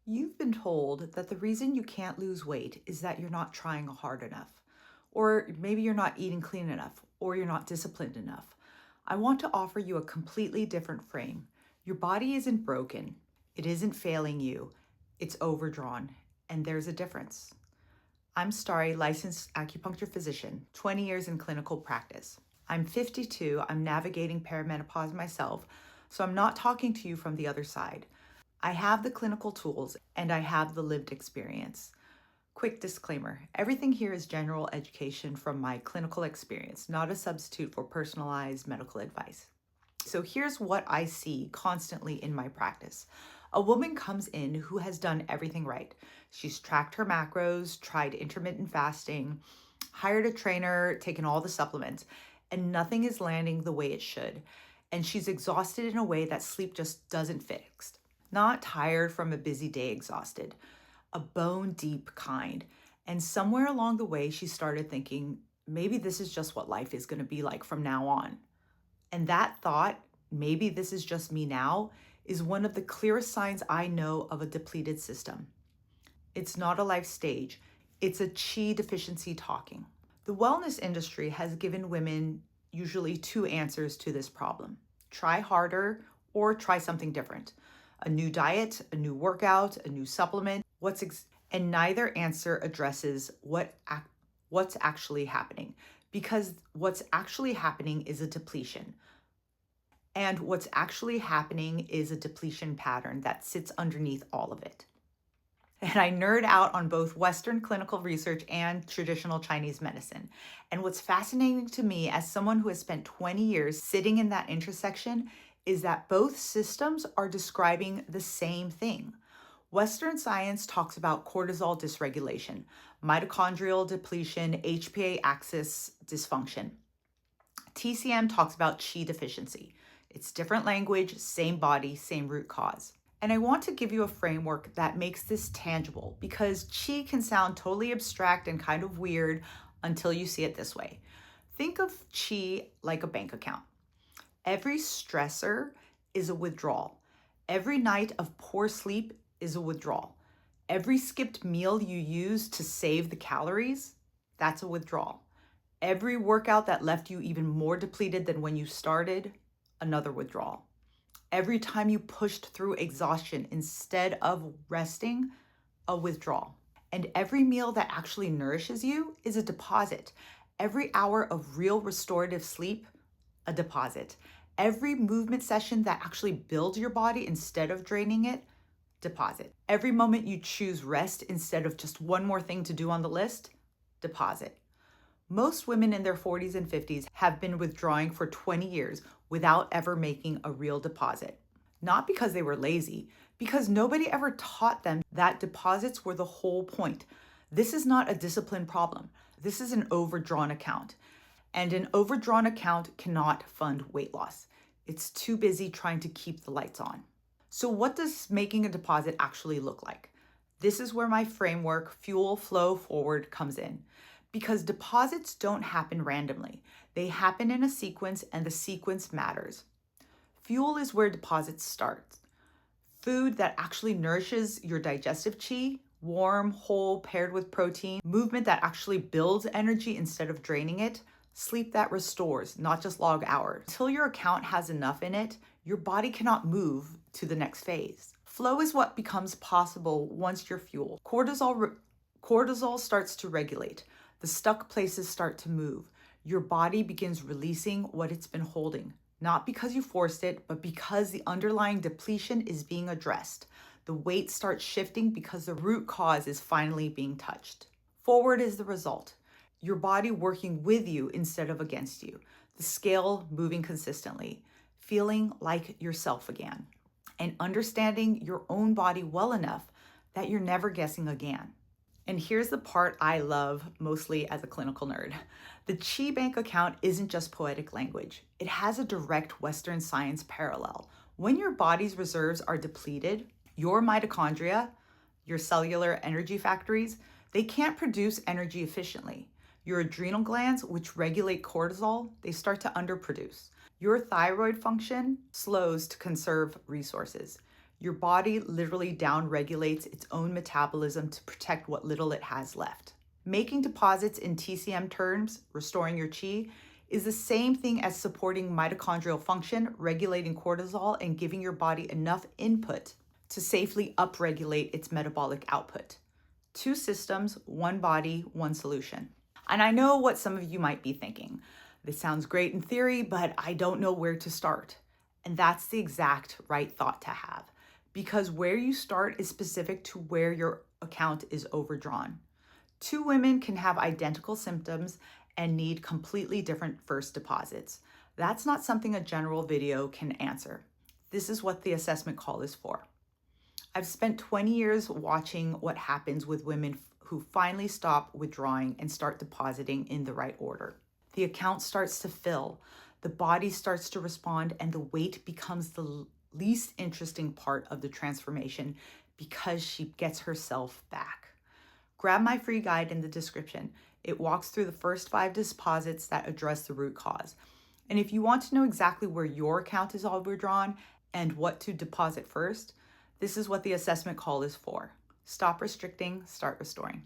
You've been told that the reason you can't lose weight is that you're not trying hard enough, or maybe you're not eating clean enough, or you're not disciplined enough. I want to offer you a completely different frame. Your body isn't broken, it isn't failing you, it's overdrawn, and there's a difference. I'm Starry, licensed acupuncture physician, 20 years in clinical practice. I'm 52, I'm navigating perimenopause myself, so I'm not talking to you from the other side. I have the clinical tools and I have the lived experience. Quick disclaimer, everything here is general education from my clinical experience, not a substitute for personalized medical advice. So here's what I see constantly in my practice. A woman comes in who has done everything right. She's tracked her macros, tried intermittent fasting, hired a trainer, taken all the supplements, and nothing is landing the way it should. And she's exhausted in a way that sleep just doesn't fix. Not tired from a busy day, exhausted, a bone deep kind. And somewhere along the way, she started thinking, maybe this is just what life is going to be like from now on. And that thought, maybe this is just me now, is one of the clearest signs I know of a depleted system. It's not a life stage, it's a qi deficiency talking. The wellness industry has given women usually two answers to this problem: try harder or try something different. A new diet, a new workout, a new supplement, and neither answer addresses what's actually happening, because what's actually happening is a depletion. And what's actually happening is a depletion pattern that sits underneath all of it. And I nerd out on both Western clinical research and traditional Chinese medicine. And what's fascinating to me as someone who has spent 20 years sitting in that intersection is that both systems are describing the same thing. Western science talks about cortisol dysregulation, mitochondrial depletion, HPA axis dysfunction. TCM talks about qi deficiency. It's different language, same body, same root cause. And I want to give you a framework that makes this tangible, because qi can sound totally abstract and kind of weird until you see it this way. Think of qi like a bank account. Every stressor is a withdrawal. Every night of poor sleep is a withdrawal. Every skipped meal you use to save the calories, that's a withdrawal. Every workout that left you even more depleted than when you started, another withdrawal. Every time you pushed through exhaustion instead of resting, a withdrawal. And every meal that actually nourishes you is a deposit. Every hour of real restorative sleep, a deposit. Every movement session that actually builds your body instead of draining it, deposit. Every moment you choose rest instead of just one more thing to do on the list, deposit. Most women in their 40s and 50s have been withdrawing for 20 years without ever making a real deposit. Not because they were lazy, because nobody ever taught them that deposits were the whole point. This is not a discipline problem. This is an overdrawn account. And an overdrawn account cannot fund weight loss. It's too busy trying to keep the lights on. So what does making a deposit actually look like? This is where my framework, Fuel, Flow, Forward, comes in. Because deposits don't happen randomly. They happen in a sequence, and the sequence matters. Fuel is where deposits start. Food that actually nourishes your digestive qi, warm, whole, paired with protein. Movement that actually builds energy instead of draining it. Sleep that restores, not just log hours. Until your account has enough in it, your body cannot move to the next phase. Flow is what becomes possible once you're fueled. Cortisol starts to regulate. The stuck places start to move. Your body begins releasing what it's been holding, not because you forced it, but because the underlying depletion is being addressed. The weight starts shifting because the root cause is finally being touched. Forward is the result. Your body working with you instead of against you. The scale moving consistently, feeling like yourself again, and understanding your own body well enough that you're never guessing again. And here's the part I love mostly as a clinical nerd. The Qi Bank account isn't just poetic language. It has a direct Western science parallel. When your body's reserves are depleted, your mitochondria, your cellular energy factories, they can't produce energy efficiently. Your adrenal glands, which regulate cortisol, they start to underproduce. Your thyroid function slows to conserve resources. Your body literally down-regulates its own metabolism to protect what little it has left. Making deposits in TCM terms, restoring your qi, is the same thing as supporting mitochondrial function, regulating cortisol, and giving your body enough input to safely upregulate its metabolic output. 2 systems, 1 body, 1 solution. And I know what some of you might be thinking. This sounds great in theory, but I don't know where to start. And that's the exact right thought to have, because where you start is specific to where your account is overdrawn. 2 women can have identical symptoms and need completely different first deposits. That's not something a general video can answer. This is what the assessment call is for. I've spent 20 years watching what happens with women who finally stop withdrawing and start depositing in the right order. The account starts to fill, the body starts to respond, and the weight becomes the least interesting part of the transformation because she gets herself back. Grab my free guide in the description. It walks through the first 5 deposits that address the root cause. And if you want to know exactly where your account is overdrawn and what to deposit first, this is what the assessment call is for. Stop restricting, start restoring.